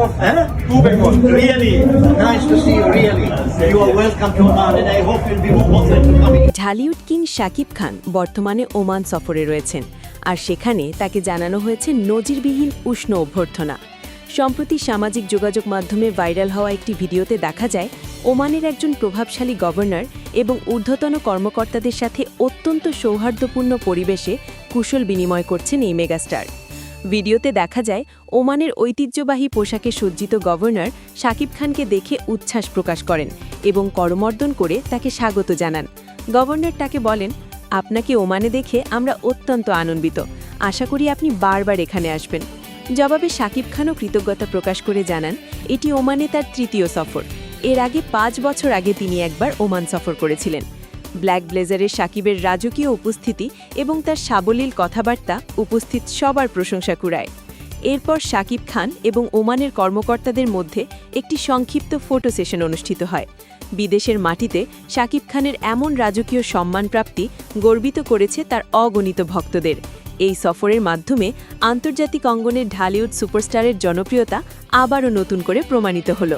Two Bengal. Really nice to see you. Really, you are welcome to Oman, and I hope you'll be more often coming. Dhallywood king Shakib Khan বর্তমানে Oman সফরে রয়েছেন, আর সেখানে তাকে জানানো হয়েছে নজিরবিহীন উষ্ণ অভ্যর্থনা। সম্প্রতি সামাজিক যোগাযোগ মাধ্যমে ভাইরাল হওয়া একটি ভিডিওতে দেখা যায় ওমানের একজন প্রভাবশালী গভর্নর এবং ঊর্ধ্বতন কর্মকর্তাদের সাথে অত্যন্ত সৌহার্দ্যপূর্ণ পরিবেশে কুশল বিনিময় করছেন এই মেগাস্টার। ভিডিওতে দেখা যায় ওমানের ঐতিহ্যবাহী পোশাকে সজ্জিত গভর্নর শাকিব খানকে দেখে উচ্ছ্বাস প্রকাশ করেন এবং করমর্দন করে তাকে স্বাগত জানান। গভর্নর তাকে বলেন, আপনাকে ওমানে দেখে আমরা অত্যন্ত আনন্দিত, আশা করি আপনি বারবার এখানে আসবেন। জবাবে শাকিব খানও কৃতজ্ঞতা প্রকাশ করে জানান এটি ওমানে তার তৃতীয় সফর। এর আগে 5 বছর আগে তিনি একবার ওমান সফর করেছিলেন। ব্ল্যাক ব্লেজারের শাকিবের রাজকীয় উপস্থিতি এবং তার সাবলীল কথাবার্তা উপস্থিত সবার প্রশংসা কুড়ায়। এরপর শাকিব খান এবং ওমানের কর্মকর্তাদের মধ্যে একটি সংক্ষিপ্ত ফটো সেশন অনুষ্ঠিত হয়। বিদেশের মাটিতে শাকিব খানের এমন রাজকীয় সম্মানপ্রাপ্তি গর্বিত করেছে তার অগণিত ভক্তদের। এই সফরের মাধ্যমে আন্তর্জাতিক অঙ্গনের ঢালিউড সুপারস্টারের জনপ্রিয়তা আবারও নতুন করে প্রমাণিত হল।